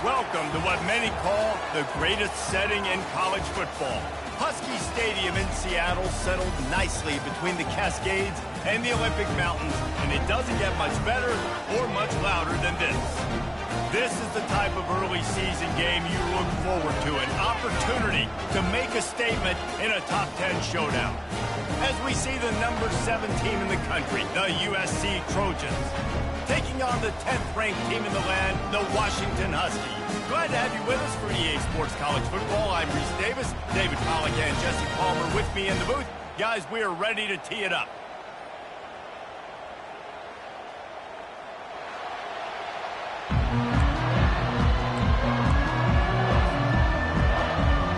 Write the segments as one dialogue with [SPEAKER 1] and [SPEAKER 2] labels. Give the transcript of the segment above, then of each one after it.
[SPEAKER 1] Welcome to what many call the greatest setting in college football. Husky Stadium in Seattle settled nicely between the Cascades and the Olympic Mountains, and it doesn't get much better or much louder than this. This is the type of early season game you look forward to, an opportunity to make a statement in a top 10 showdown. As we see the number 7 team in the country, the USC Trojans, taking on the 10th-ranked team in the land, the Washington Huskies. Glad to have you with us for EA Sports College Football. I'm Reese Davis, David Pollack and Jesse Palmer with me in the booth. Guys, we are ready to tee it up.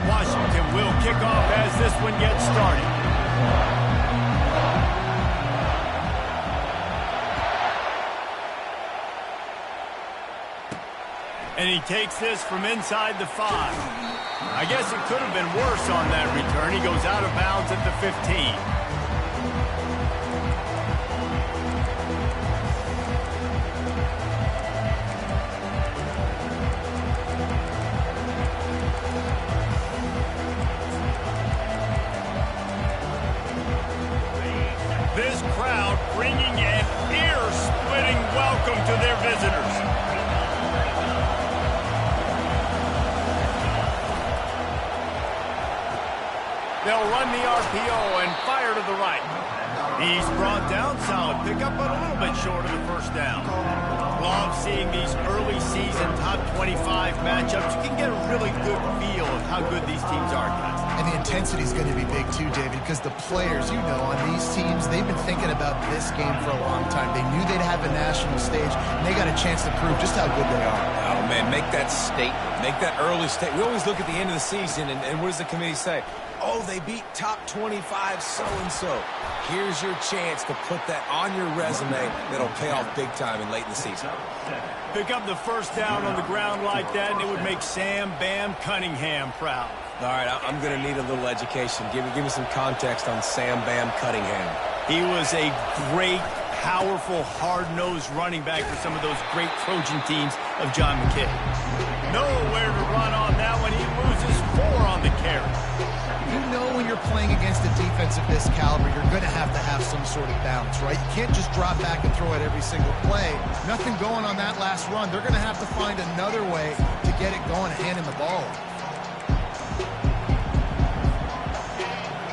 [SPEAKER 1] Washington will kick off as this one gets started. And he takes this from inside the 5. I guess it could have been worse on that return. He goes out of bounds at the 15. This crowd bringing an ear-splitting welcome to their visitors. They'll run the RPO and fire to the right. He's brought down, solid pickup, but a little bit short of the first down. Love seeing these early season top 25 matchups. You can get a really good feel of how good these teams are, guys.
[SPEAKER 2] And the intensity is going to be big too, David, because the players, you know, on these teams, they've been thinking about this game for a long time. They knew they'd have a national stage, and they got a chance to prove just how good they are.
[SPEAKER 3] Oh, man, make that statement. Make that early statement. We always look at the end of the season, and what does the committee say? Oh, they beat top 25 so-and-so. Here's your chance to put that on your resume that'll pay off big time and late in the season.
[SPEAKER 1] Pick up the first down on the ground like that, and it would make Sam Bam Cunningham proud.
[SPEAKER 3] All right, I'm going to need a little education. Give me some context on Sam Bam Cunningham.
[SPEAKER 1] He was a great, powerful, hard-nosed running back for some of those great Trojan teams of John McKay. Nowhere to run on that one. He loses 4 on the carry.
[SPEAKER 2] You know when you're playing against a defense of this caliber, you're going to have some sort of balance, right? You can't just drop back and throw it every single play. Nothing going on that last run. They're going to have to find another way to get it going, handing the ball.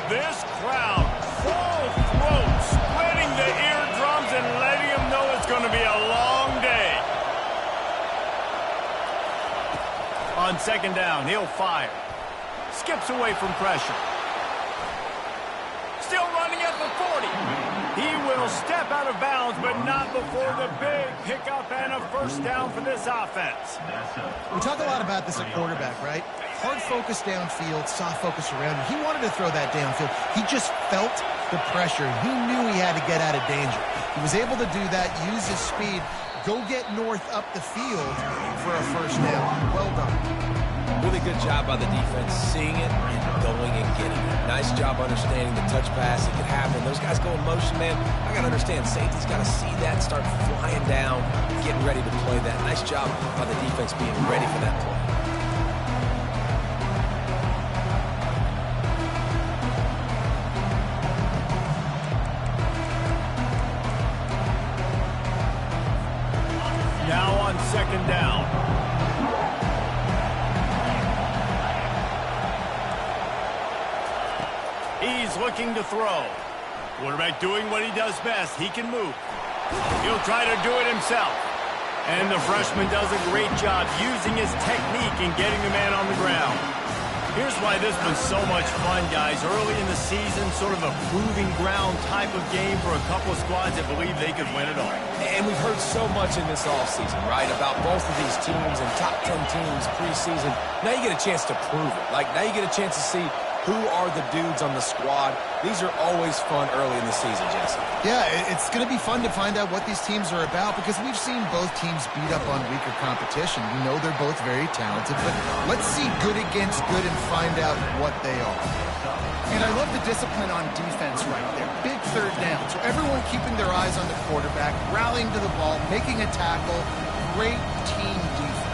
[SPEAKER 1] This crowd, full throat, splitting the eardrums and letting them know it's going to be a long day. On second down, he'll fire. Skips away from pressure. Still running at the 40. He will step out of bounds, but not before the big pickup and a first down for this offense.
[SPEAKER 2] We talk a lot about this at quarterback, right? Hard focus downfield, soft focus around you. He wanted to throw that downfield. He just felt the pressure. He knew he had to get out of danger. He was able to do that, use his speed, go get north up the field for a first down. Well done.
[SPEAKER 3] Really good job by the defense, seeing it and going and getting it. Nice job understanding the touch pass. It could happen. Those guys go in motion, man. I got to understand, safety's got to see that, start flying down, getting ready to play that. Nice job by the defense being ready for that play.
[SPEAKER 1] Now on second down. He's looking to throw. Quarterback doing what he does best. He can move. He'll try to do it himself. And the freshman does a great job using his technique and getting the man on the ground. Here's why this was so much fun, guys. Early in the season, sort of a proving ground type of game for a couple of squads that believe they could win it all.
[SPEAKER 3] And we've heard so much in this offseason, right, about both of these teams and top 10 teams preseason. Now you get a chance to prove it. Like, now you get a chance to see who are the dudes on the squad. These are always fun early in the season, Jesse.
[SPEAKER 2] Yeah, it's going to be fun to find out what these teams are about because we've seen both teams beat up on weaker competition. We know they're both very talented, but let's see good against good and find out what they are. And I love the discipline on defense right there. Big third down. So everyone keeping their eyes on the quarterback, rallying to the ball, making a tackle. Great team defense.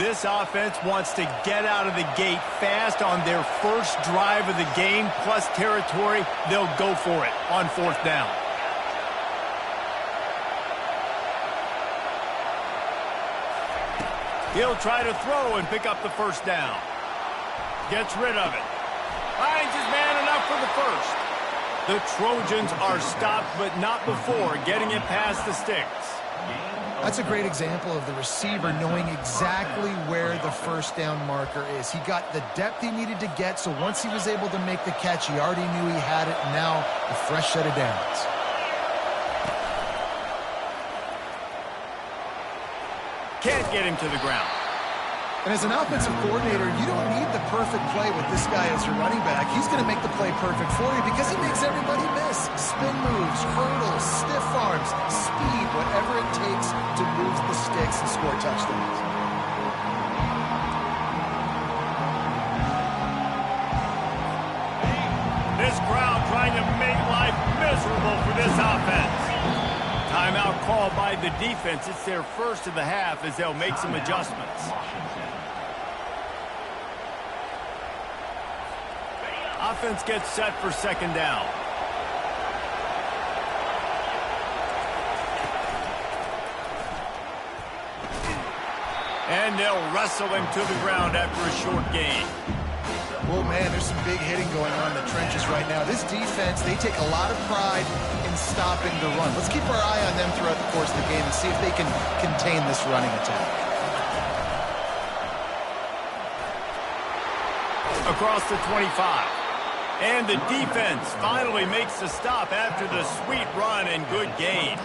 [SPEAKER 1] This offense wants to get out of the gate fast on their first drive of the game, plus territory. They'll go for it on 4th down. He'll try to throw and pick up the 1st down. Gets rid of it. Finds his man enough for the 1st. The Trojans are stopped, but not before getting it past the sticks.
[SPEAKER 2] That's a great example of the receiver knowing exactly where the 1st down marker is. He got the depth he needed to get, so once he was able to make the catch, he already knew he had it, and now a fresh set of downs.
[SPEAKER 1] Can't get him to the ground.
[SPEAKER 2] And as an offensive coordinator, you don't need the perfect play with this guy as your running back. He's going to make the play perfect for you because he makes everybody miss. Spin moves, hurdles, stiff arms, speed, whatever it takes to move the sticks and score touchdowns.
[SPEAKER 1] This crowd trying to make life miserable for this offense. Timeout called by the defense. It's their first of the half as they'll make some adjustments. Offense gets set for 2nd down. And they'll wrestle him to the ground after a short gain.
[SPEAKER 2] Well, man, there's some big hitting going on in the trenches right now. This defense, they take a lot of pride in stopping the run. Let's keep our eye on them throughout the course of the game and see if they can contain this running attack.
[SPEAKER 1] Across the 25. And the defense finally makes the stop after the sweet run and good gain.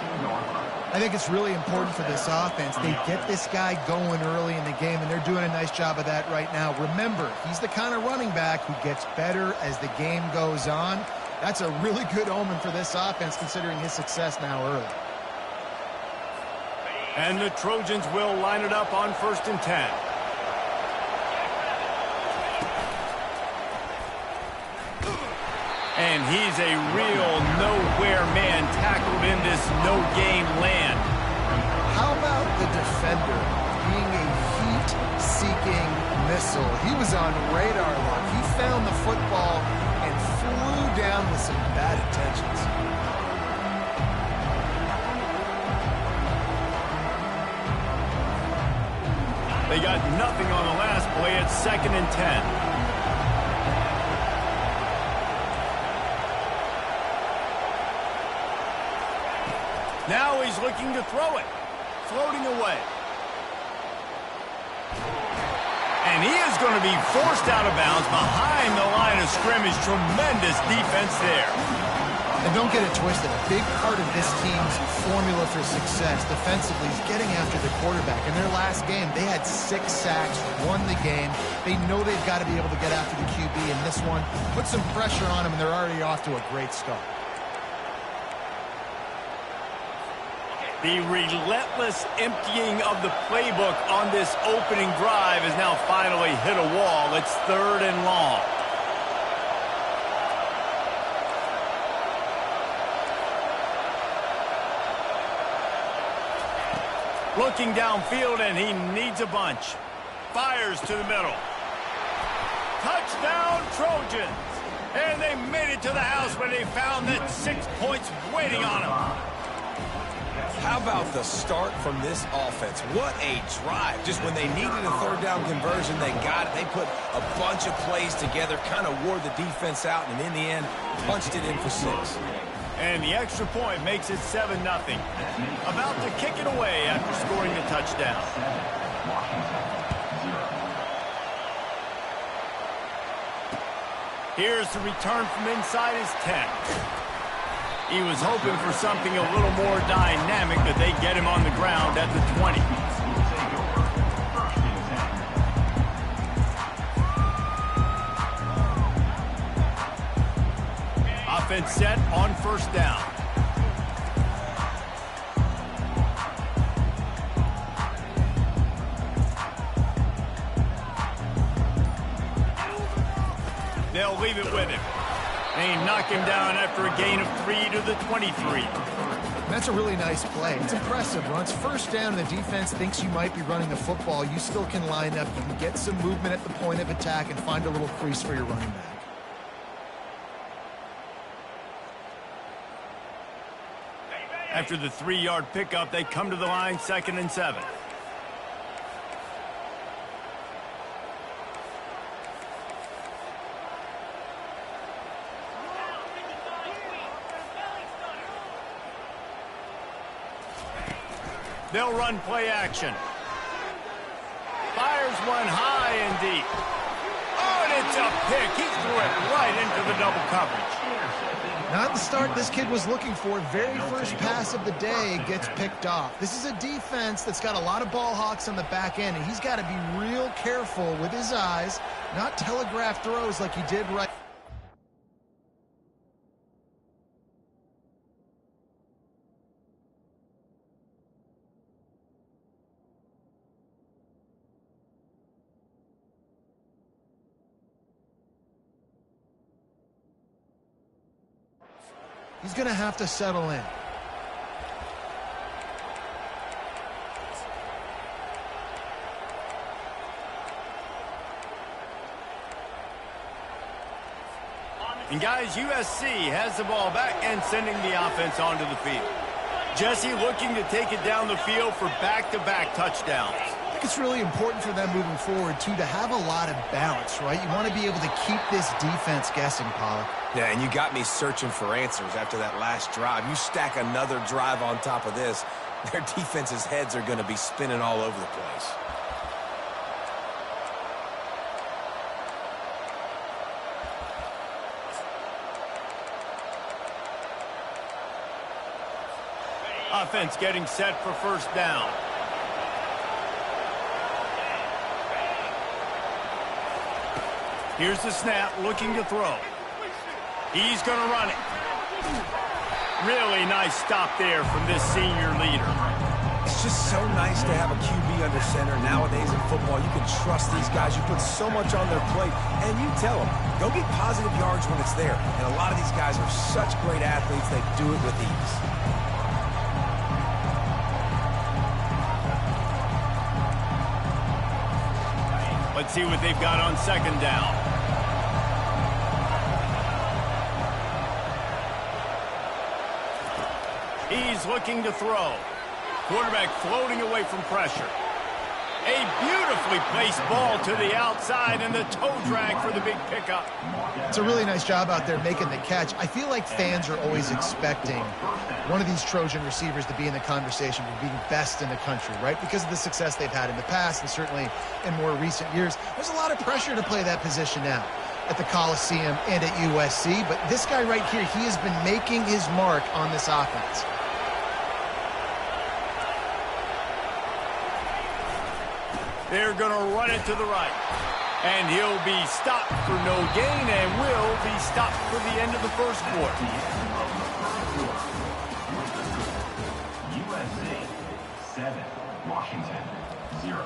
[SPEAKER 2] I think it's really important for this offense. They get this guy going early in the game, and they're doing a nice job of that right now. Remember, he's the kind of running back who gets better as the game goes on. That's a really good omen for this offense, considering his success now early.
[SPEAKER 1] And the Trojans will line it up on 1st and 10. And he's a real nowhere man tackled in this no-game land.
[SPEAKER 2] How about the defender being a heat-seeking missile? He was on radar lock. He found the football and flew down with some bad intentions.
[SPEAKER 1] They got nothing on the last play. It's 2nd and 10. Now he's looking to throw it. Floating away. And he is going to be forced out of bounds behind the line of scrimmage. Tremendous defense there.
[SPEAKER 2] And don't get it twisted. A big part of this team's formula for success defensively is getting after the quarterback. In their last game, they had 6 sacks, won the game. They know they've got to be able to get after the QB in this one. Put some pressure on them, and they're already off to a great start.
[SPEAKER 1] The relentless emptying of the playbook on this opening drive has now finally hit a wall. It's 3rd and long. Looking downfield, and he needs a bunch. Fires to the middle. Touchdown, Trojans! And they made it to the house when they found that 6 points waiting on them.
[SPEAKER 3] How about the start from this offense? What a drive. Just when they needed a 3rd down conversion, they got it. They put a bunch of plays together, kind of wore the defense out, and in the end, punched it in for 6.
[SPEAKER 1] And the extra point makes it 7-0. About to kick it away after scoring the touchdown. Here's the return from inside his 10. He was hoping for something a little more dynamic, but they get him on the ground at the 20. Offense set on 1st down. They'll leave it with him. They knock him down after a gain of 3 to the 23.
[SPEAKER 2] That's a really nice play. It's impressive. Once first down and the defense thinks you might be running the football, you still can line up. You can get some movement at the point of attack and find a little crease for your running back.
[SPEAKER 1] After the 3-yard pickup, they come to the line 2nd and 7. They'll run play action. Fires one high and deep. Oh, and it's a pick. He threw it right into the double coverage.
[SPEAKER 2] Not the start this kid was looking for. Very first pass of the day gets picked off. This is a defense that's got a lot of ball hawks on the back end, and he's got to be real careful with his eyes, not telegraph throws like he did right. He's going to have to settle in.
[SPEAKER 1] And guys, USC has the ball back and sending the offense onto the field. Jesse looking to take it down the field for back-to-back touchdowns.
[SPEAKER 2] I think it's really important for them moving forward, too, to have a lot of balance, right? You want to be able to keep this defense guessing, Pollock.
[SPEAKER 3] Yeah, and you got me searching for answers after that last drive. You stack another drive on top of this, their defense's heads are going to be spinning all over the place.
[SPEAKER 1] Offense getting set for first down. Here's the snap, looking to throw. He's going to run it. Really nice stop there from this senior leader.
[SPEAKER 3] It's just so nice to have a QB under center. Nowadays in football, you can trust these guys. You put so much on their plate, and you tell them, go get positive yards when it's there. And a lot of these guys are such great athletes, they do it with ease.
[SPEAKER 1] Let's see what they've got on second down. He's looking to throw. Quarterback floating away from pressure. A beautifully placed ball to the outside and the toe drag for the big pickup.
[SPEAKER 2] It's a really nice job out there making the catch. I feel like fans are always expecting one of these Trojan receivers to be in the conversation for being best in the country, right? Because of the success they've had in the past and certainly in more recent years. There's a lot of pressure to play that position now at the Coliseum and at USC. But this guy right here, he has been making his mark on this offense.
[SPEAKER 1] They're going to run it to the right. And he'll be stopped for no gain and will be stopped for the end of the first quarter.
[SPEAKER 4] USA 7, Washington 0.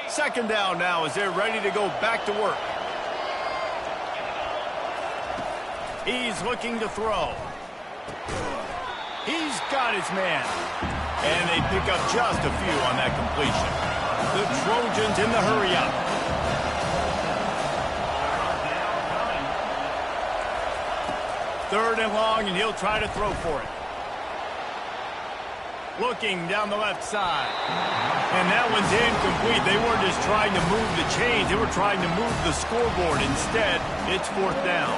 [SPEAKER 1] Second down now as they're ready to go back to work. He's looking to throw. He's got his man. And they pick up just a few on that completion. The Trojans in the hurry up. Third and long, and he'll try to throw for it. Looking down the left side. And that one's incomplete. They weren't just trying to move the chains. They were trying to move the scoreboard. Instead, it's fourth down.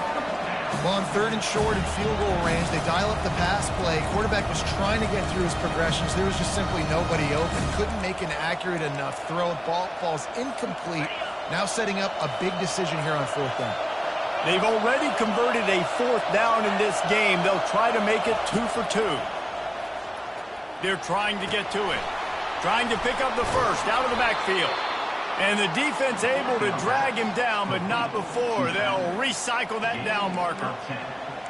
[SPEAKER 2] Well, on third and short and field goal range, they dial up the pass play. Quarterback was trying to get through his progressions. There was just simply nobody open. Couldn't make an accurate enough throw. Ball falls incomplete. Now setting up a big decision here on fourth down.
[SPEAKER 1] They've already converted a fourth down in this game. They'll try to make it 2 for 2. They're trying to get to it. Trying to pick up the first out of the backfield. And the defense able to drag him down, but not before. They'll recycle that down marker.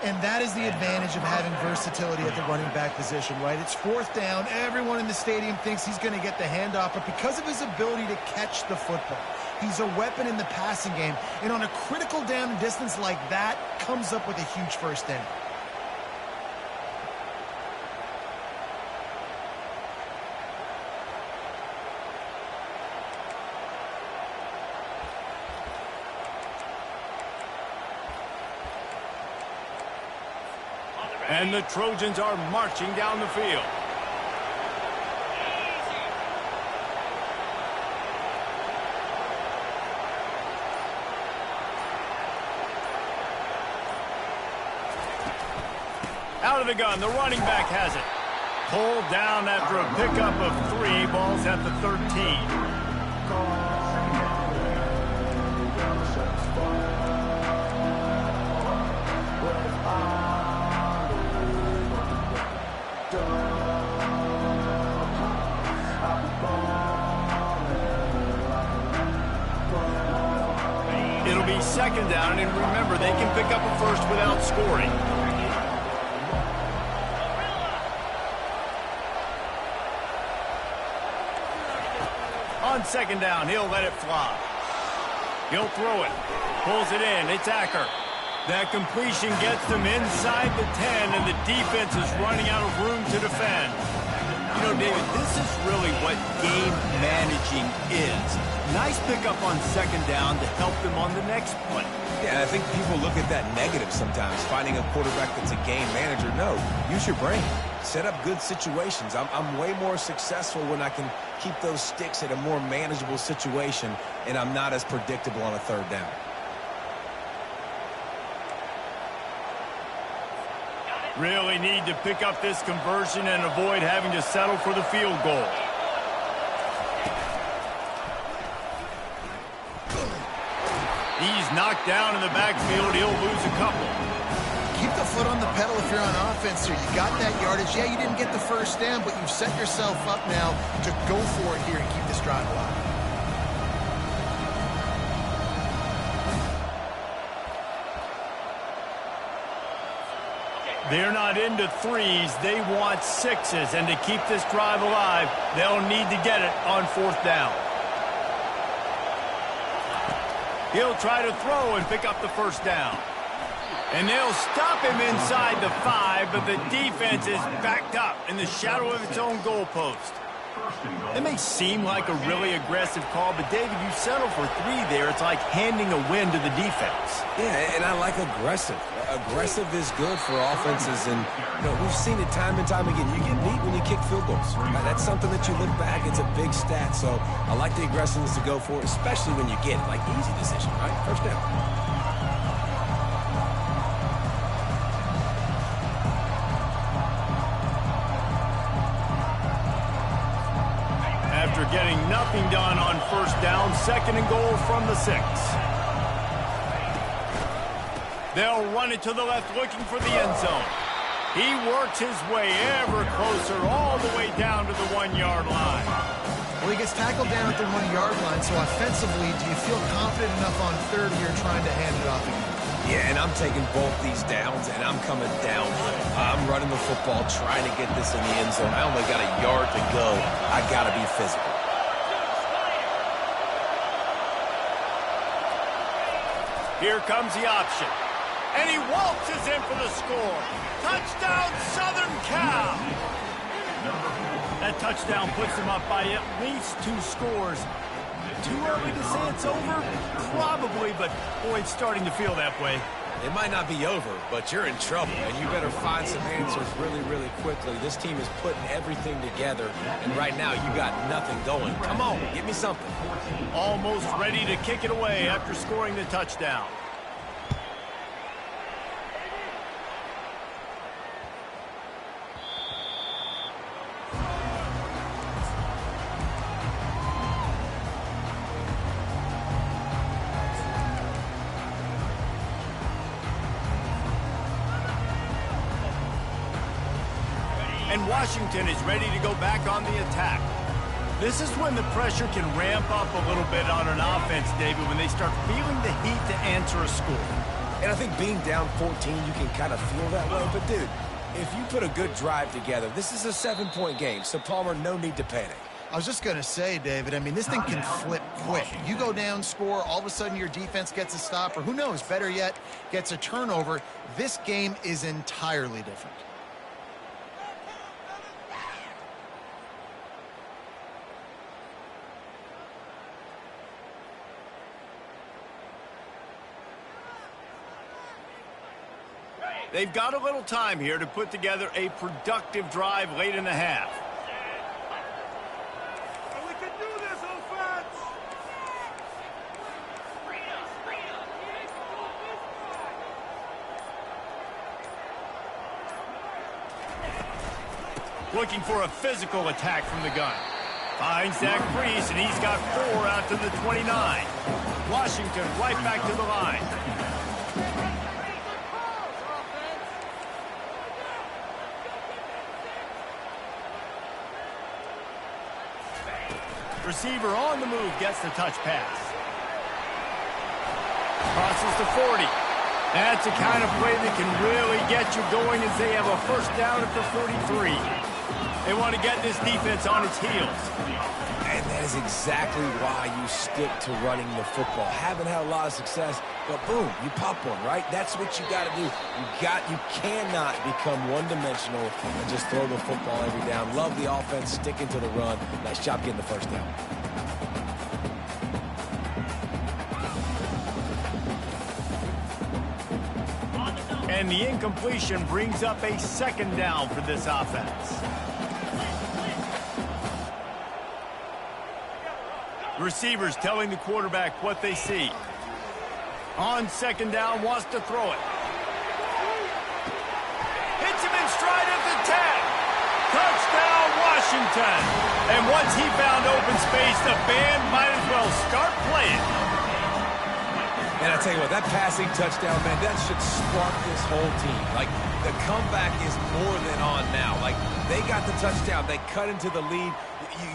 [SPEAKER 2] And that is the advantage of having versatility at the running back position, right? It's fourth down. Everyone in the stadium thinks he's going to get the handoff, but because of his ability to catch the football, he's a weapon in the passing game. And on a critical down and distance like that, comes up with a huge first down.
[SPEAKER 1] And the Trojans are marching down the field. Out of the gun, the running back has it. Pulled down after a pickup of 3, balls at the 13. It'll be second down, and remember, they can pick up a first without scoring. On second down, he'll let it fly. He'll throw it. Pulls it in. It's Acker. That completion gets them inside the 10, and the defense is running out of room to defend. You know, David, this is really what game managing is. Nice pickup on second down to help them on the next play.
[SPEAKER 3] Yeah, I think people look at that negative sometimes, finding a quarterback that's a game manager. No, use your brain. Set up good situations. I'm way more successful when I can keep those sticks at a more manageable situation, and I'm not as predictable on a third down.
[SPEAKER 1] Really need to pick up this conversion and avoid having to settle for the field goal. He's knocked down in the backfield. He'll lose a couple.
[SPEAKER 2] Keep the foot on the pedal if you're on offense here. You got that yardage. Yeah, you didn't get the first down, but you've set yourself up now to go for it here and keep this drive alive.
[SPEAKER 1] They're not into 3s. They want 6s. And to keep this drive alive, they'll need to get it on fourth down. He'll try to throw and pick up the first down. And they'll stop him inside the 5, but the defense is backed up in the shadow of its own goalpost. It may seem like a really aggressive call, but David, you settle for 3 there. It's like handing a win to the defense.
[SPEAKER 3] Yeah, and I like aggressive. Aggressive is good for offenses, and you know, we've seen it time and time again. You get beat when you kick field goals. That's something that you look back, it's a big stat, so I like the aggressiveness to go for it, especially when you get it. Like, easy decision, right? First down.
[SPEAKER 1] After getting nothing done on first down, second and goal from the 6. They'll run it to the left, looking for the end zone. He works his way ever closer, all the way down to the 1-yard line.
[SPEAKER 2] Well, he gets tackled down at the 1-yard line, so offensively, do you feel confident enough on third here trying to hand it off again?
[SPEAKER 3] Yeah, and I'm taking both these downs, and I'm coming down. I'm running the football, trying to get this in the end zone. I only got a yard to go. I got to be physical.
[SPEAKER 1] Here comes the option. And he waltzes in for the score. Touchdown, Southern Cal! That touchdown puts them up by at least 2 scores. Too early to say it's over? Probably, but boy, it's starting to feel that way.
[SPEAKER 3] It might not be over, but you're in trouble, and you better find some answers really, really quickly. This team is putting everything together, and right now you got nothing going. Come on, give me something.
[SPEAKER 1] Almost ready to kick it away after scoring the touchdown. And Washington is ready to go back on the attack. This is when the pressure can ramp up a little bit on an offense, David, when they start feeling the heat to answer a score.
[SPEAKER 3] And I think being down 14, you can kind of feel that way. But, dude, if you put a good drive together, this is a 7-point game. So, Palmer, no need to panic.
[SPEAKER 2] I was just going to say, David, I mean, this thing can flip quick. You go down, score, all of a sudden your defense gets a stop, or who knows, better yet, gets a turnover. This game is entirely different.
[SPEAKER 1] They've got a little time here to put together a productive drive late in the half.
[SPEAKER 5] We can do this, offense!
[SPEAKER 1] Looking for a physical attack from the gun. Finds Zach Priest, and he's got 4 out to the 29. Washington right back to the line. Receiver on the move gets the touch pass. Crosses to 40. That's the kind of play that can really get you going as they have a first down at the 43. They want to get this defense on its heels.
[SPEAKER 3] And that is exactly why you stick to running the football. Haven't had a lot of success, but boom, you pop one, right? That's what you got to do. You cannot become one-dimensional and just throw the football every down. Love the offense, sticking to the run. Nice job getting the first down.
[SPEAKER 1] And the incompletion brings up a second down for this offense. Receivers telling the quarterback what they see. On second down, wants to throw it. Hits him in stride at the 10. Touchdown, Washington. And once he found open space, the band might as well start playing.
[SPEAKER 3] And I tell you what, that passing touchdown, man, that should spark this whole team. Like, the comeback is more than on now. Like, they got the touchdown. They cut into the lead.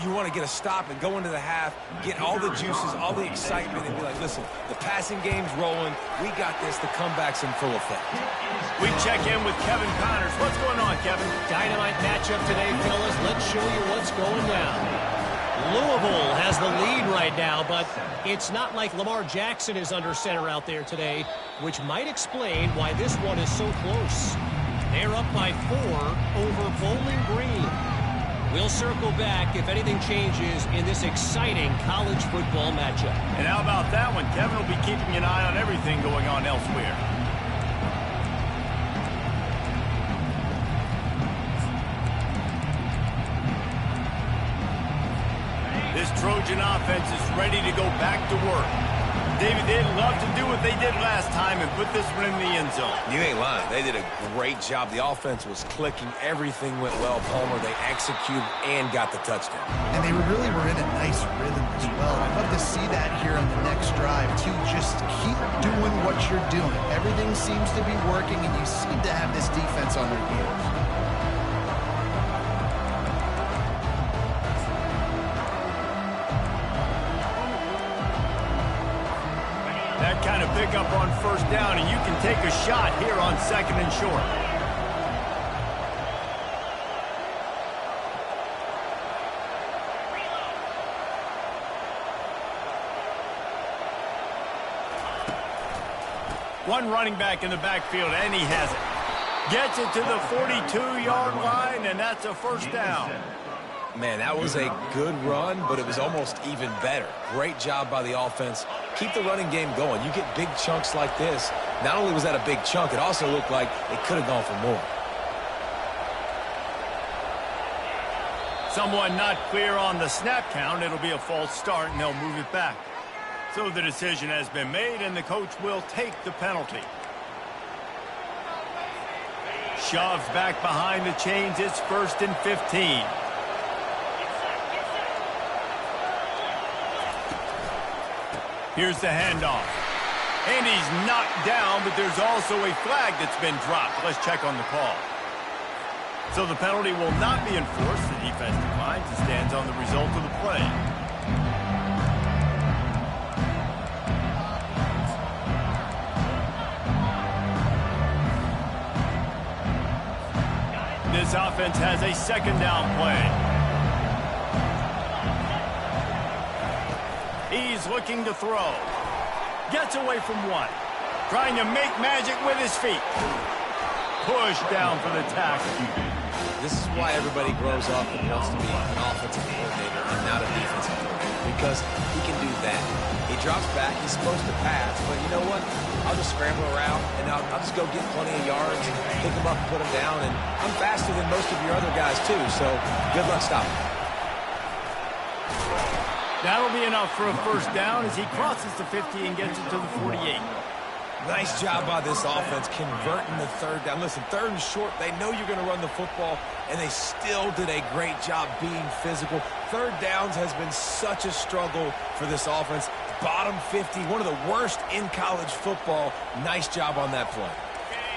[SPEAKER 3] You want to get a stop and go into the half, get all the juices, all the excitement, and be like, listen, the passing game's rolling. We got this. The comeback's in full effect.
[SPEAKER 1] We check in with Kevin Connors. What's going on, Kevin?
[SPEAKER 6] Dynamite matchup today, fellas. Let's show you what's going down. Louisville has the lead right now, but it's not like Lamar Jackson is under center out there today, which might explain why this one is so close. They're up by 4 over Bowling Green. We'll circle back if anything changes in this exciting college football matchup.
[SPEAKER 1] And how about that one? Kevin will be keeping an eye on everything going on elsewhere. This Trojan offense is ready to go back to work. David, they'd love to do what they did last time and put this one in the end zone.
[SPEAKER 3] You ain't lying. They did a great job. The offense was clicking. Everything went well, Palmer. They executed and got the touchdown.
[SPEAKER 2] And they really were in a nice rhythm as well. I'd love to see that here on the next drive, too. Just keep doing what you're doing. Everything seems to be working, and you seem to have this defense on their heels.
[SPEAKER 1] That kind of pickup on first down, and you can take a shot here on second and short. One running back in the backfield, and he has it. Gets it to the 42-yard line, and that's a first down.
[SPEAKER 3] Man, that was a good run, but it was almost even better. Great job by the offense. Keep the running game going. You get big chunks like this. Not only was that a big chunk, it also looked like it could have gone for more.
[SPEAKER 1] Someone not clear on the snap count. It'll be a false start, and they'll move it back. So the decision has been made, and the coach will take the penalty. Shoves back behind the chains. It's 1st and 15. Here's the handoff. And he's knocked down, but there's also a flag that's been dropped. Let's check on the call. So the penalty will not be enforced. The defense declines and stands on the result of the play. offense has a second down play. He's looking to throw. Gets away from one. Trying to make magic with his feet. Push down for the tackle.
[SPEAKER 3] This is why everybody grows up and wants to be an offensive coordinator and not a defensive coordinator, because he can do that. He drops back. He's supposed to pass, but you know what? I'll just scramble around, and I'll just go get plenty of yards and pick him up and put him down, and I'm faster than most of your other guys, too, so good luck stopping.
[SPEAKER 1] That'll be enough for a first down as he crosses the 50 and gets it to the 48.
[SPEAKER 3] Nice job by this offense converting the third down. Listen, third and short, they know you're going to run the football, and they still did a great job being physical. Third downs has been such a struggle for this offense. Bottom 50, one of the worst in college football. Nice job on that play.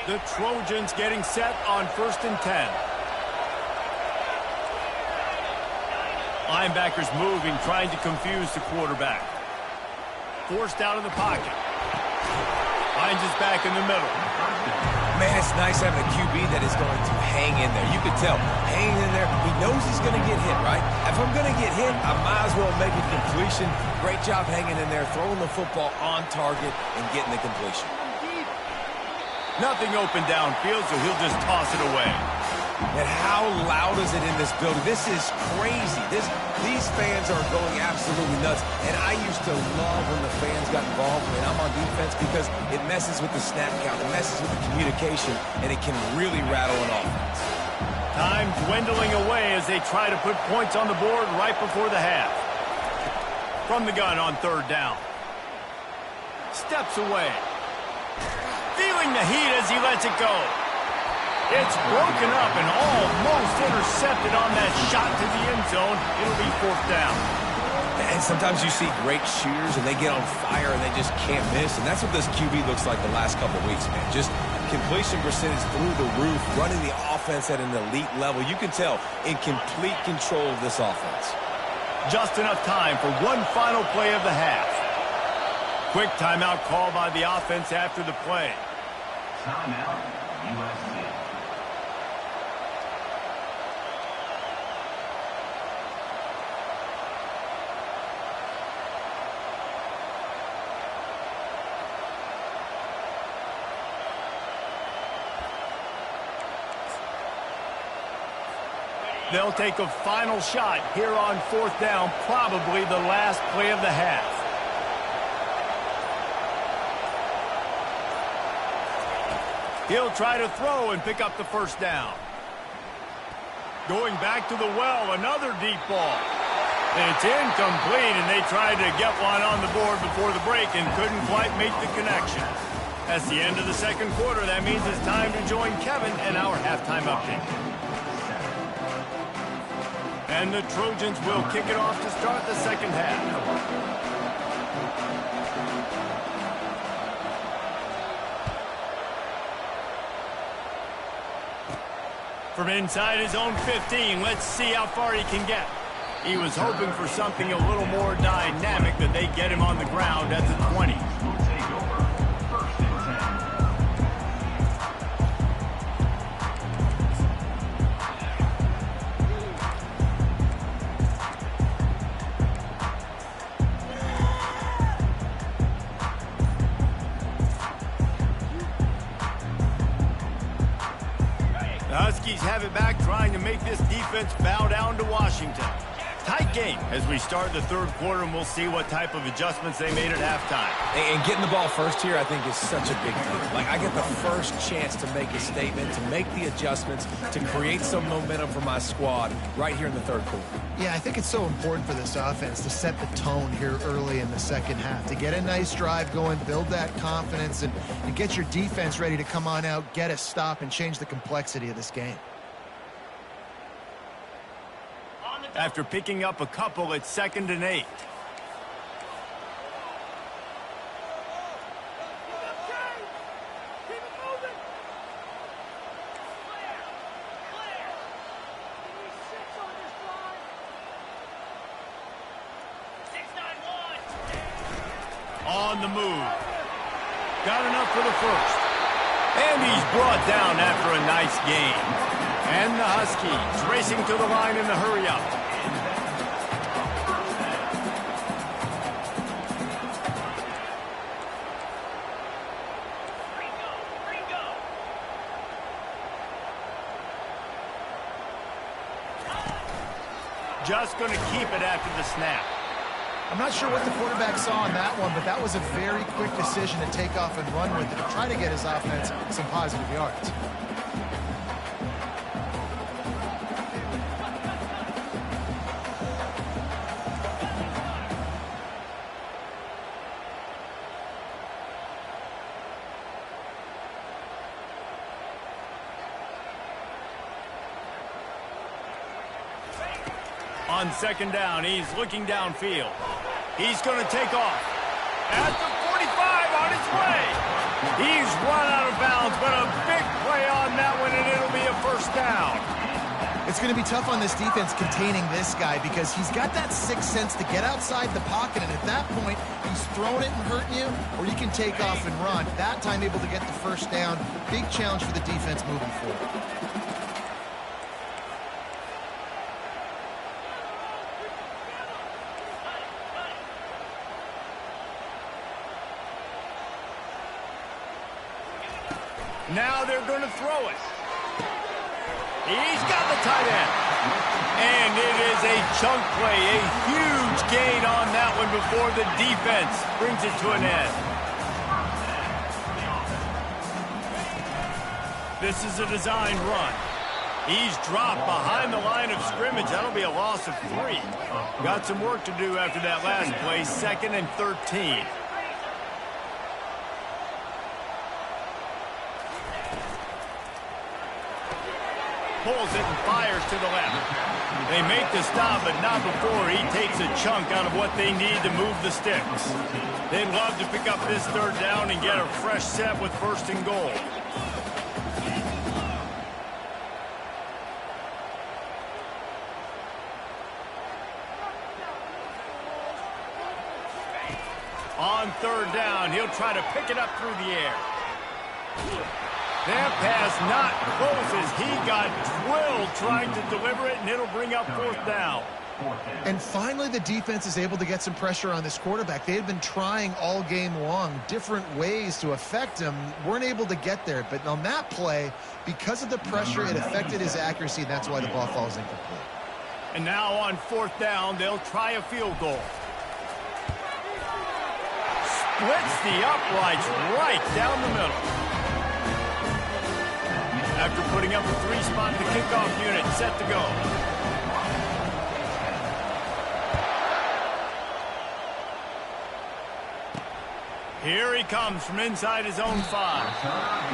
[SPEAKER 1] The Trojans getting set on 1st and 10. Linebackers moving, trying to confuse the quarterback. Forced out of the pocket. Finds his back in the middle.
[SPEAKER 3] Man, it's nice having a QB that is going to hang in there. You can tell, hanging in there. He knows he's going to get hit, right? If I'm going to get hit, I might as well make a completion. Great job hanging in there, throwing the football on target and getting the completion.
[SPEAKER 1] Nothing open downfield, so he'll just toss it away.
[SPEAKER 3] And how loud is it in this building? This is crazy. These fans are going absolutely nuts. And I used to love when the fans got involved when I'm on defense because it messes with the snap count, it messes with the communication, and it can really rattle an offense.
[SPEAKER 1] Time dwindling away as they try to put points on the board right before the half. From the gun on 3rd down. Steps away. Feeling the heat as he lets it go. It's broken up and almost intercepted on that shot to the end zone. It'll be 4th down.
[SPEAKER 3] And sometimes you see great shooters and they get on fire and they just can't miss. And that's what this QB looks like the last couple of weeks, man. Just completion percentage through the roof, running the offense at an elite level. You can tell in complete control of this offense.
[SPEAKER 1] Just enough time for one final play of the half. Quick timeout call by the offense after the play.
[SPEAKER 4] Timeout, USC.
[SPEAKER 1] They'll take a final shot here on 4th down, probably the last play of the half. He'll try to throw and pick up the first down. Going back to the well, another deep ball. It's incomplete, and they tried to get one on the board before the break and couldn't quite make the connection. That's the end of the 2nd quarter. That means it's time to join Kevin and our halftime update. And the Trojans will kick it off to start the 2nd half. From inside his own 15, let's see how far he can get. He was hoping for something a little more dynamic, that they get him on the ground at the 20. The Huskies have it back, trying to make this defense bow down to Washington. Tight game as we start the 3rd quarter, and we'll see what type of adjustments they made at halftime.
[SPEAKER 3] And getting the ball first here, I think, is such a big deal. Like, I get the first chance to make a statement, to make the adjustments, to create some momentum for my squad right here in the 3rd quarter.
[SPEAKER 2] Yeah, I think it's so important for this offense to set the tone here early in the 2nd half, to get a nice drive going, build that confidence, and get your defense ready to come on out, get a stop, and change the complexity of this game.
[SPEAKER 1] After picking up a couple, it's 2nd and 8. On the move. Got enough for the first. And he's brought down after a nice game. And the Huskies racing to the line in the hurry-up. Just going to keep it after the snap.
[SPEAKER 2] I'm not sure what the quarterback saw on that one, but that was a very quick decision to take off and run with it to try to get his offense some positive yards.
[SPEAKER 1] On second down, he's looking downfield. He's going to take off. At the 45 on his way. He's run out of bounds, but a big play on that one, and it'll be a first down.
[SPEAKER 2] It's going to be tough on this defense containing this guy because he's got that sixth sense to get outside the pocket, and at that point, he's throwing it and hurting you, or you can take off and run. That time able to get the first down. Big challenge for the defense moving forward.
[SPEAKER 1] Now they're going to throw it. He's got the tight end. And it is a chunk play, a huge gain on that one before the defense brings it to an end. This is a design run. He's dropped behind the line of scrimmage. That'll be a loss of 3. Got some work to do after that last play, 2nd and 13. Pulls it and fires to the left. They make the stop, but not before he takes a chunk out of what they need to move the sticks. They'd love to pick up this third down and get a fresh set with 1st and goal. On third down, he'll try to pick it up through the air. That pass not close as he got drilled trying to deliver it, and it'll bring up 4th down.
[SPEAKER 2] And finally, the defense is able to get some pressure on this quarterback. They had been trying all game long different ways to affect him. Weren't able to get there. But on that play, because of the pressure, it affected his accuracy, and that's why the ball falls incomplete.
[SPEAKER 1] And now on 4th down, they'll try a field goal. Splits the uprights right down the middle. After putting up a 3-spot, the kickoff unit set to go. Here he comes from inside his own 5.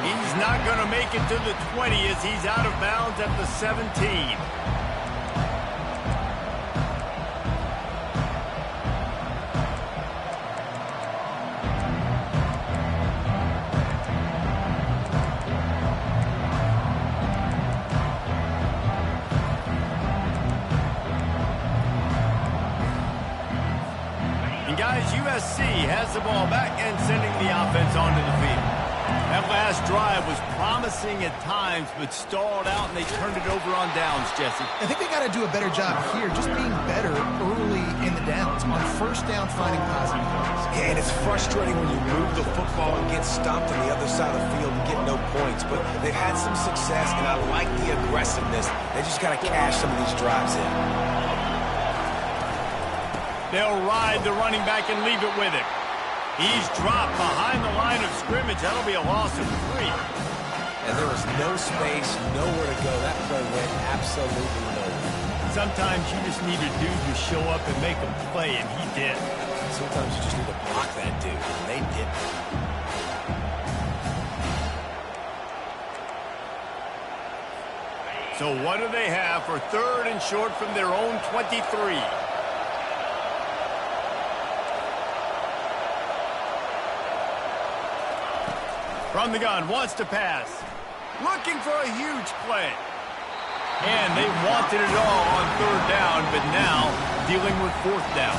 [SPEAKER 1] He's not going to make it to the 20 as he's out of bounds at the 17. Guys, USC has the ball back and sending the offense onto the field. That last drive was promising at times, but stalled out, and they turned it over on downs, Jesse.
[SPEAKER 2] I think they got to do a better job here, just being better early in the downs. On 1st down, finding positive plays.
[SPEAKER 3] Yeah, and it's frustrating when you move the football and get stopped on the other side of the field and get no points. But they've had some success, and I like the aggressiveness. They just got to cash some of these drives in.
[SPEAKER 1] They'll ride the running back and leave it with him. He's dropped behind the line of scrimmage. That'll be a loss of 3.
[SPEAKER 3] And there was no space, nowhere to go. That play went absolutely nowhere.
[SPEAKER 1] Sometimes you just need a dude to show up and make a play, and he did.
[SPEAKER 3] Sometimes you just need to block that dude, and they didn't.
[SPEAKER 1] So what do they have for 3rd and short from their own 23? From the gun, wants to pass. Looking for a huge play. And they wanted it all on 3rd down, but now dealing with 4th down.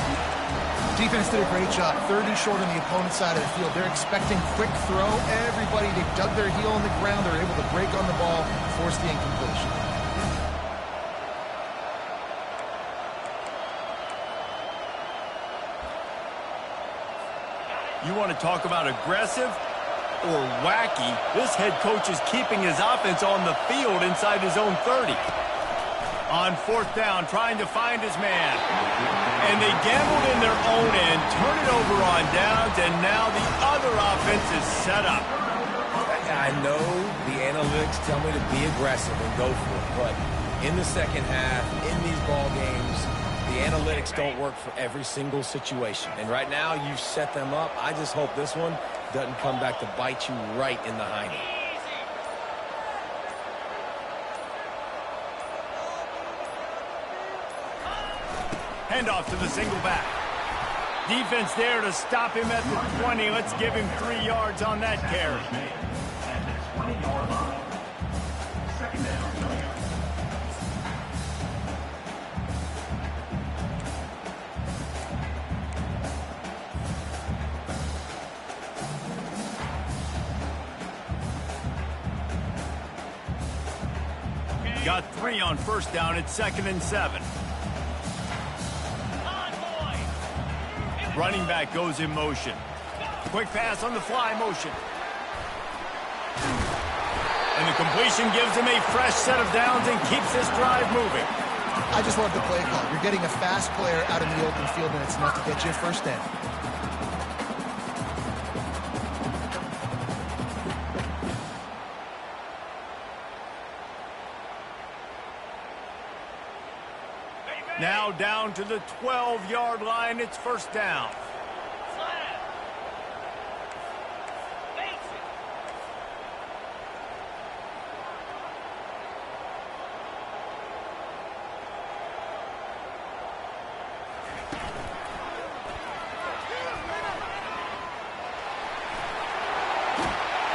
[SPEAKER 2] Defense did a great job. 3rd and short on the opponent's side of the field. They're expecting quick throw. Everybody, they dug their heel on the ground. They're able to break on the ball, force the incompletion.
[SPEAKER 1] You want to talk about aggressive or wacky? This head coach is keeping his offense on the field inside his own 30. On 4th down, trying to find his man. And they gambled in their own end, turn it over on downs, and now the other offense is set up.
[SPEAKER 3] I know the analytics tell me to be aggressive and go for it, but in the second half, in these ball games, the analytics don't work for every single situation. And right now, you've set them up. I just hope this one doesn't come back to bite you right in the hiney.
[SPEAKER 1] Handoff to the single back. Defense there to stop him at the 20. Let's give him 3 yards on that carry. Got 3 on 1st down. It's 2nd and 7. Running back goes in motion. Quick pass on the fly motion. And the completion gives him a fresh set of downs and keeps this drive moving.
[SPEAKER 2] I just love the play call. You're getting a fast player out in the open field, and it's enough to get you a 1st down.
[SPEAKER 1] Now down to the 12-yard line. It's 1st down.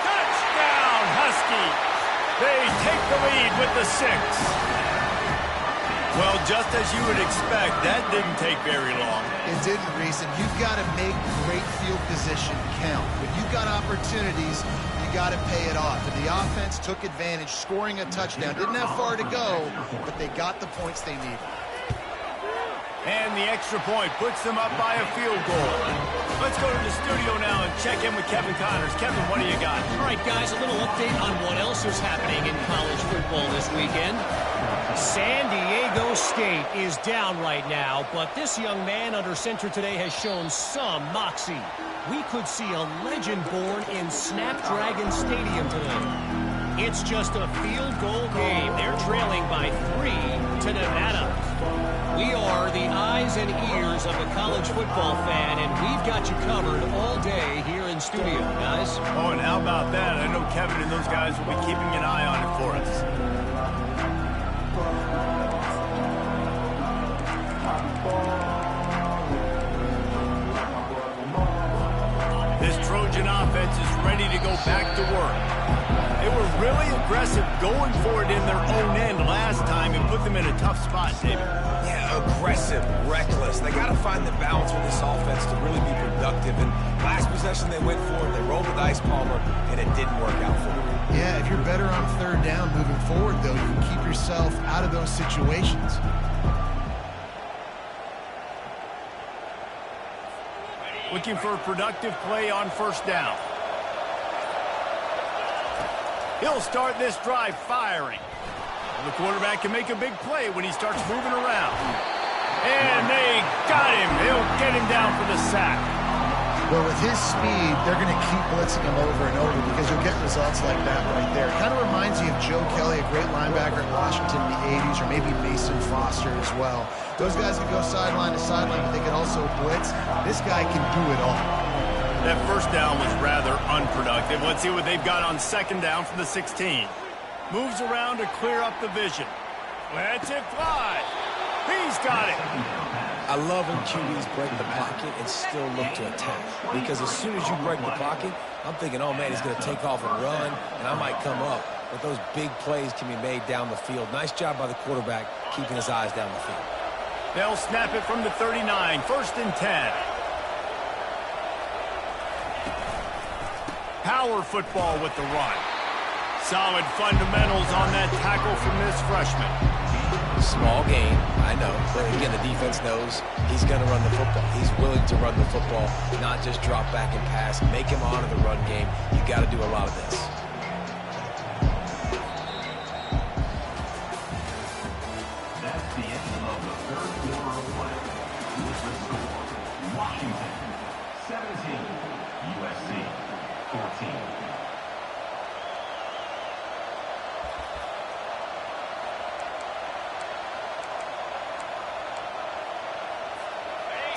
[SPEAKER 1] Touchdown, Husky. They take the lead with the 6. Well, just as you would expect, that didn't take very long.
[SPEAKER 2] It didn't, Reese, and you've got to make great field position count. When you've got opportunities, you got to pay it off. And the offense took advantage, scoring a touchdown. Didn't have far to go, but they got the points they needed.
[SPEAKER 1] And the extra point puts them up by a field goal. Let's go to the studio now and check in with Kevin Connors. Kevin, what do you got?
[SPEAKER 6] All right, guys, a little update on what else is happening in college football this weekend. San Diego State is down right now, but this young man under center today has shown some moxie. We could see a legend born in Snapdragon Stadium today. It's just a field goal game. They're trailing by 3 to Nevada. We are the eyes and ears of the college football fan, and we've got you covered all day here in studio, guys.
[SPEAKER 1] Oh, and how about that? I know Kevin and those guys will be keeping an eye on it for us. This Trojan offense is ready to go back to work. They were really aggressive going for it in their own end last time and put them in a tough spot, David.
[SPEAKER 3] Yeah, aggressive, reckless. They got to find the balance with this offense to really be productive. And last possession they went for it, they rolled with Ice Palmer, and it didn't work out for them.
[SPEAKER 2] Yeah, if you're better on 3rd down moving forward, though, you can keep yourself out of those situations.
[SPEAKER 1] Looking for a productive play on 1st down. He'll start this drive firing. The quarterback can make a big play when he starts moving around. And they got him. They'll get him down for the sack.
[SPEAKER 2] Well, with his speed, they're going to keep blitzing him over and over because you'll get results like that right there. It kind of reminds you of Joe Kelly, a great linebacker at Washington in the 80s, or maybe Mason Foster as well. Those guys can go sideline to sideline, but they can also blitz. This guy can do it all.
[SPEAKER 1] That 1st down was rather unproductive. Let's see what they've got on 2nd down from the 16. Moves around to clear up the vision. Lets it fly. He's got it.
[SPEAKER 3] I love when QBs break the pocket and still look to attack. Because as soon as you break the pocket, I'm thinking, oh, man, he's going to take off and run, and I might come up. But those big plays can be made down the field. Nice job by the quarterback keeping his eyes down the field.
[SPEAKER 1] They'll snap it from the 39. 1st and 10. Power football with the run. Solid fundamentals on that tackle from this freshman.
[SPEAKER 3] Small game. I I know. But again, the defense knows he's going to run the football. He's willing to run the football, not just drop back and pass. Make him honor the run game. You got to do a lot of this.
[SPEAKER 4] That's the end of the third quarter of play. With the score, Washington 17, USC 14.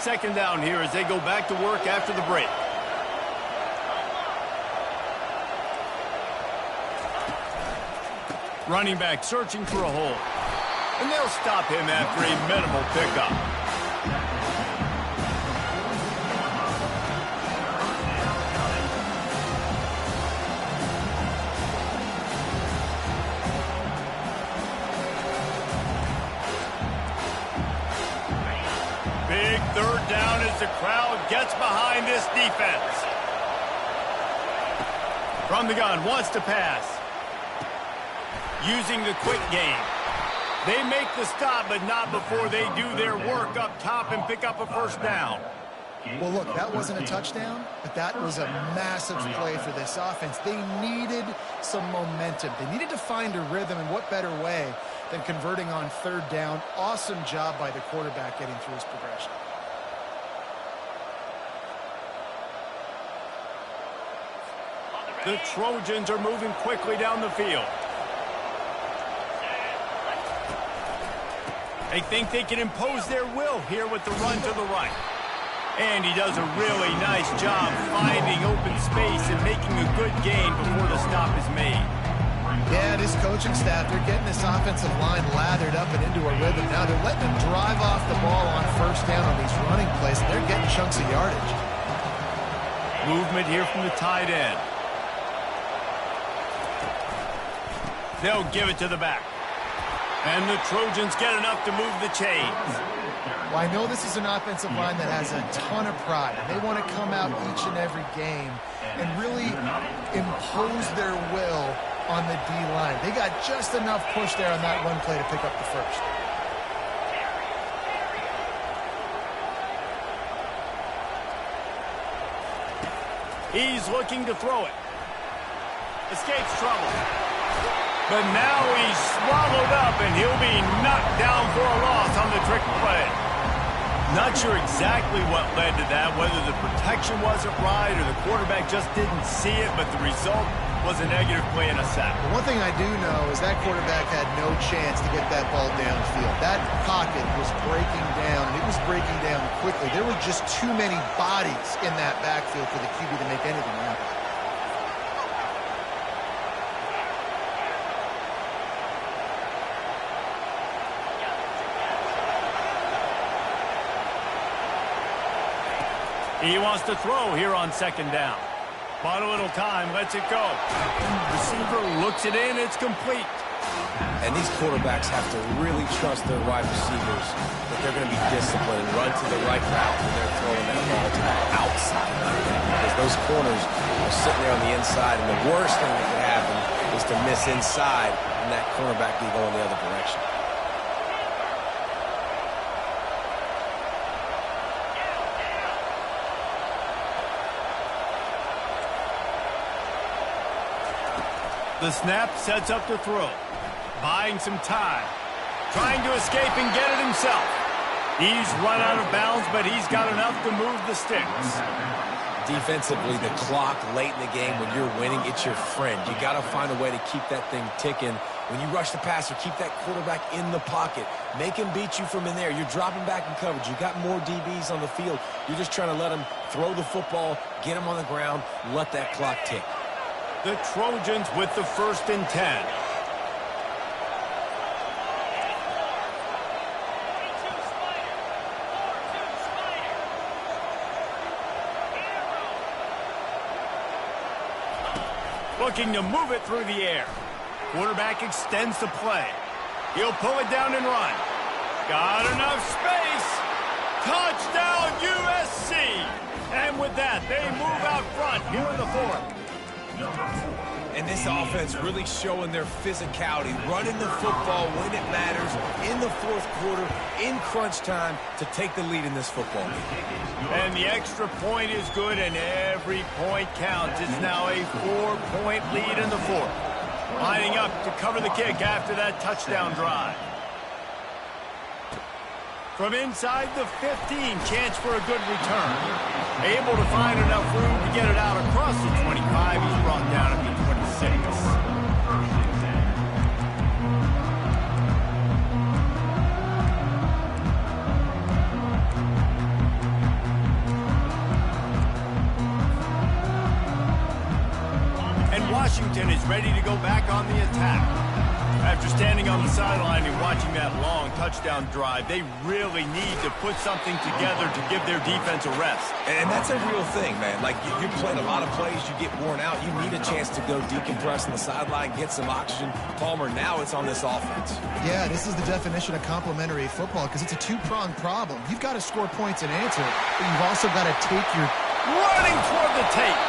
[SPEAKER 1] Second down here as they go back to work after the break. Running back searching for a hole. And they'll stop him after a minimal pickup. Big third down as the crowd gets behind this defense. From the gun, wants to pass. Using the quick game. They make the stop, but not before they do their work up top and pick up a first down.
[SPEAKER 2] Well, look, that wasn't a touchdown, but that was a massive play for this offense. They needed some momentum. They needed to find a rhythm, and what better way than converting on third down. Awesome job by the quarterback getting through his progression.
[SPEAKER 1] The Trojans are moving quickly down the field. They think they can impose their will here with the run to the right. And he does a really nice job finding open space and making a good gain before the stop is made.
[SPEAKER 2] Yeah, this coaching staff, they're getting this offensive line lathered up and into a rhythm. Now they're letting them drive off the ball on first down on these running plays, and they're getting chunks of yardage.
[SPEAKER 1] Movement here from the tight end. They'll give it to the back. And the Trojans get enough to move the chains.
[SPEAKER 2] Well, I know this is an offensive line that has a ton of pride. They want to come out each and every game and really impose their will on the D-line. They got just enough push there on that run play to pick up the first.
[SPEAKER 1] He's looking to throw it. Escapes trouble. But now he's swallowed up, and he'll be knocked down for a loss on the trick play. Not sure exactly what led to that, whether the protection wasn't right or the quarterback just didn't see it, but the result was a negative play and a sack.
[SPEAKER 2] One thing I do know is that quarterback had no chance to get that ball downfield. That pocket was breaking down, and it was breaking down quickly. There were just too many bodies in that backfield for the QB to make anything happen.
[SPEAKER 1] He wants to throw here on second down. Bought a little time, lets it go. Receiver looks it in, it's complete.
[SPEAKER 3] And these quarterbacks have to really trust their wide receivers that they're going to be disciplined and run to the right route when they're throwing that ball to the outside. Because those corners are sitting there on the inside, and the worst thing that could happen is to miss inside and that cornerback be going the other direction.
[SPEAKER 1] The snap sets up the throw. Buying some time. Trying to escape and get it himself. He's run out of bounds, but he's got enough to move the sticks.
[SPEAKER 3] Defensively, the clock late in the game, when you're winning, it's your friend. You got to find a way to keep that thing ticking. When you rush the passer, keep that quarterback in the pocket. Make him beat you from in there. You're dropping back in coverage. You got more DBs on the field. You're just trying to let him throw the football, get him on the ground, let that clock tick.
[SPEAKER 1] The Trojans with the 1st and 10. Looking to move it through the air. Quarterback extends the play. He'll pull it down and run. Got enough space. Touchdown USC. And with that, they move out front here in the 4th.
[SPEAKER 3] And this offense really showing their physicality, running the football when it matters, in the fourth quarter, in crunch time, to take the lead in this football game.
[SPEAKER 1] And the extra point is good, and every point counts. It's now a 4-point lead in the fourth. Lining up to cover the kick after that touchdown drive. From inside the 15, chance for a good return. Able to find enough room to get it out across the 25. He's brought down at the 26. And Washington is ready to go back on the attack. After standing on the sideline and watching that long touchdown drive, they really need to put something together to give their defense a rest.
[SPEAKER 3] And that's a real thing, man. Like, you're playing a lot of plays, you get worn out, you need a chance to go decompress on the sideline, get some oxygen. Palmer, now it's on this offense.
[SPEAKER 2] Yeah, this is the definition of complementary football because it's a two-pronged problem. You've got to score points and answer, but you've also got to take your...
[SPEAKER 1] Running toward the tape.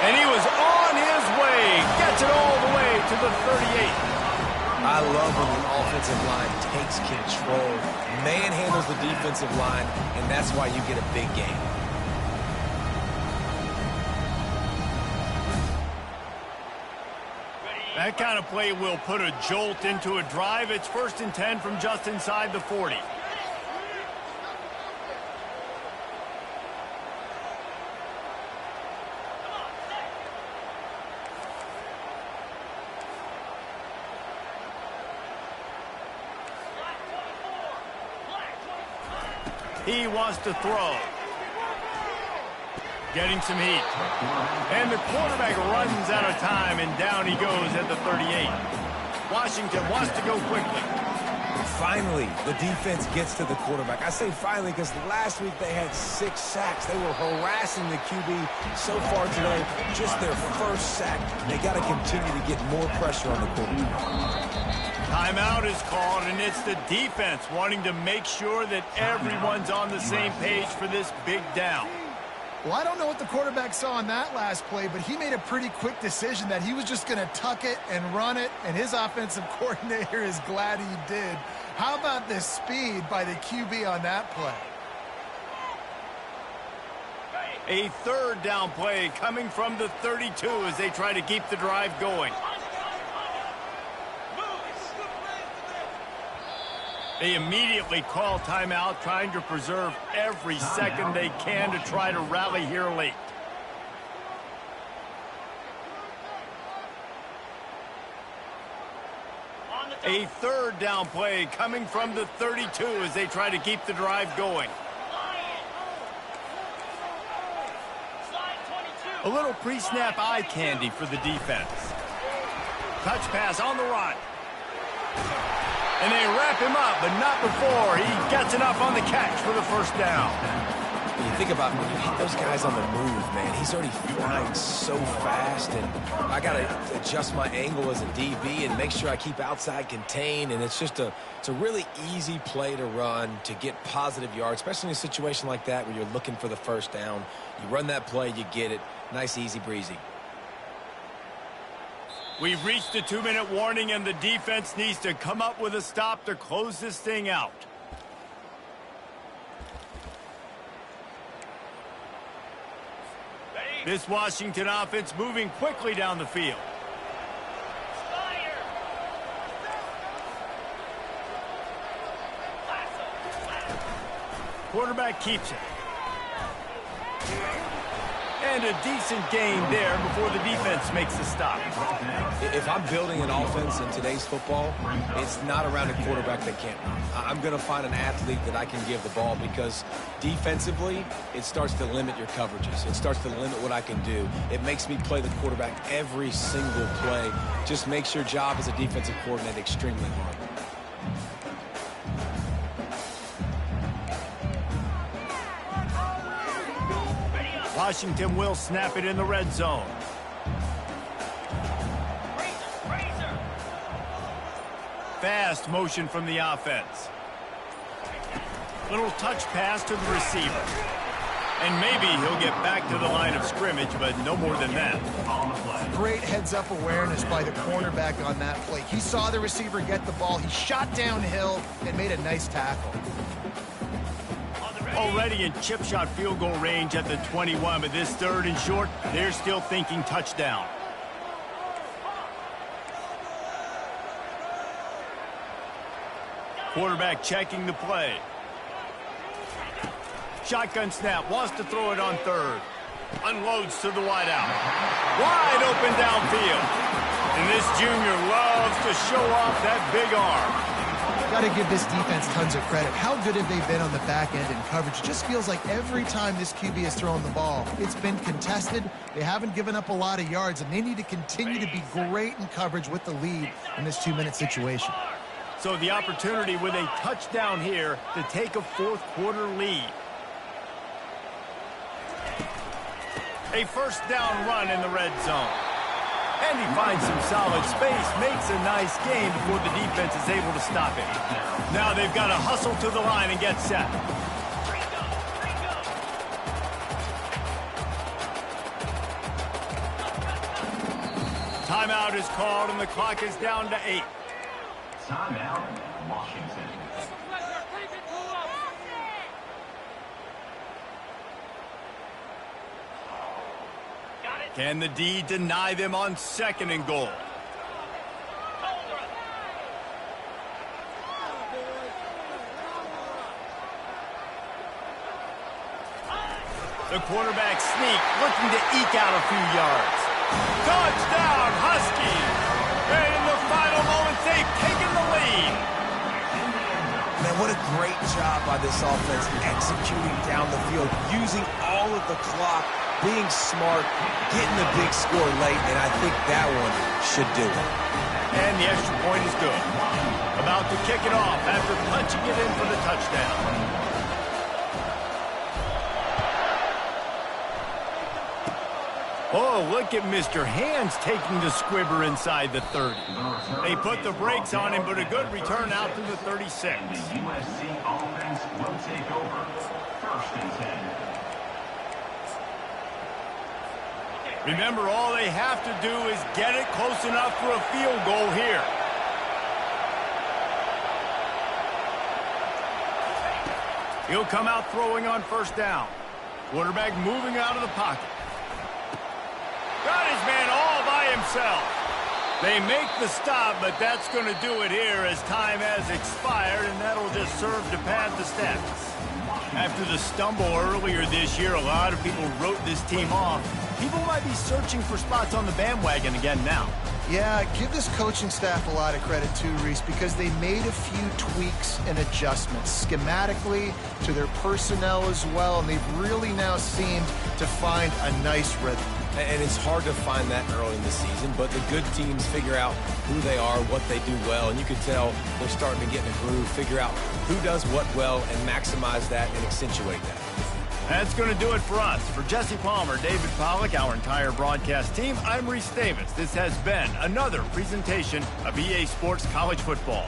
[SPEAKER 1] And he was on his way. Gets it all the way to the 38.
[SPEAKER 3] I love when the offensive line takes control, manhandles the defensive line, and that's why you get a big game.
[SPEAKER 1] That kind of play will put a jolt into a drive. It's 1st and 10 from just inside the 40. He wants to throw. Getting some heat. And the quarterback runs out of time, and down he goes at the 38. Washington wants to go quickly.
[SPEAKER 3] Finally, the defense gets to the quarterback. I say finally because last week they had 6 sacks. They were harassing the QB so far today. Just their first sack. They got to continue to get more pressure on the quarterback.
[SPEAKER 1] Timeout is called, and it's the defense wanting to make sure that everyone's on the same page for this big down.
[SPEAKER 2] Well, I don't know what the quarterback saw on that last play, but he made a pretty quick decision that he was just going to tuck it and run it, and his offensive coordinator is glad he did. How about the speed by the QB on that play?
[SPEAKER 1] A 3rd down play coming from the 32 as they try to keep the drive going. They immediately call timeout, trying to preserve every second they can to try to rally here late. A 3rd down play coming from the 32 as they try to keep the drive going. A little pre-snap eye candy for the defense. Touch pass on the run. And they wrap him up, but not before he gets enough on the catch for the 1st down.
[SPEAKER 3] When you think about when you hit those guys on the move, man, he's already flying so fast, and I got to adjust my angle as a DB and make sure I keep outside contained, and it's a really easy play to run to get positive yards, especially in a situation like that where you're looking for the 1st down. You run that play, you get it. Nice, easy breezy.
[SPEAKER 1] We've reached the 2-minute warning, and the defense needs to come up with a stop to close this thing out. This Washington offense moving quickly down the field. Quarterback keeps it. And a decent gain there before the defense makes the stop.
[SPEAKER 3] If I'm building an offense in today's football, it's not around a quarterback that can't run. I'm going to find an athlete that I can give the ball because defensively, it starts to limit your coverages. It starts to limit what I can do. It makes me play the quarterback every single play. Just makes your job as a defensive coordinator extremely hard.
[SPEAKER 1] Washington will snap it in the red zone. Fast motion from the offense. Little touch pass to the receiver. And maybe he'll get back to the line of scrimmage, but no more than that.
[SPEAKER 2] Great heads-up awareness by the cornerback on that play. He saw the receiver get the ball. He shot downhill and made a nice tackle.
[SPEAKER 1] Already in chip shot field goal range at the 21, but this 3rd and short, they're still thinking touchdown. Quarterback checking the play. Shotgun snap, wants to throw it on 3rd. Unloads to the wideout. Wide open downfield. And this junior loves to show off that big arm.
[SPEAKER 2] Got to give this defense tons of credit. How good have they been on the back end in coverage? It just feels like every time this QB has thrown the ball, it's been contested. They haven't given up a lot of yards, and they need to continue to be great in coverage with the lead in this 2-minute situation.
[SPEAKER 1] So the opportunity with a touchdown here to take a 4th quarter lead. A 1st down run in the red zone. And he finds some solid space, makes a nice gain before the defense is able to stop it. Now they've got to hustle to the line and get set. Timeout is called and the clock is down to 8.
[SPEAKER 4] Timeout, Washington.
[SPEAKER 1] Can the D deny them on 2nd and goal? The quarterback sneak, looking to eke out a few yards. Touchdown, Huskies! And in the final moments, they've taken the lead.
[SPEAKER 3] Man, what a great job by this offense executing down the field, using all of the clock, being smart, getting the big score late, and I think that one should do it.
[SPEAKER 1] And the extra point is good. About to kick it off after punching it in for the touchdown. Oh, look at Mr. Hands taking the squibber inside the 30. They put the brakes on him, but a good return out to the 36.
[SPEAKER 4] The USC offense will take over. 1st and 10.
[SPEAKER 1] Remember, all they have to do is get it close enough for a field goal here. He'll come out throwing on 1st down. Quarterback moving out of the pocket. Got his man all by himself. They make the stop, but that's going to do it here as time has expired, and that'll just serve to pad the stats. After the stumble earlier this year, a lot of people wrote this team off. People might be searching for spots on the bandwagon again now.
[SPEAKER 2] Yeah, give this coaching staff a lot of credit too, Reese, because they made a few tweaks and adjustments schematically to their personnel as well, and they've really now seemed to find a nice rhythm.
[SPEAKER 3] And it's hard to find that early in the season, but the good teams figure out who they are, what they do well, and you can tell they're starting to get in a groove, figure out who does what well, and maximize that and accentuate that.
[SPEAKER 1] That's going to do it for us. For Jesse Palmer, David Pollack, our entire broadcast team, I'm Reese Davis. This has been another presentation of EA Sports College Football.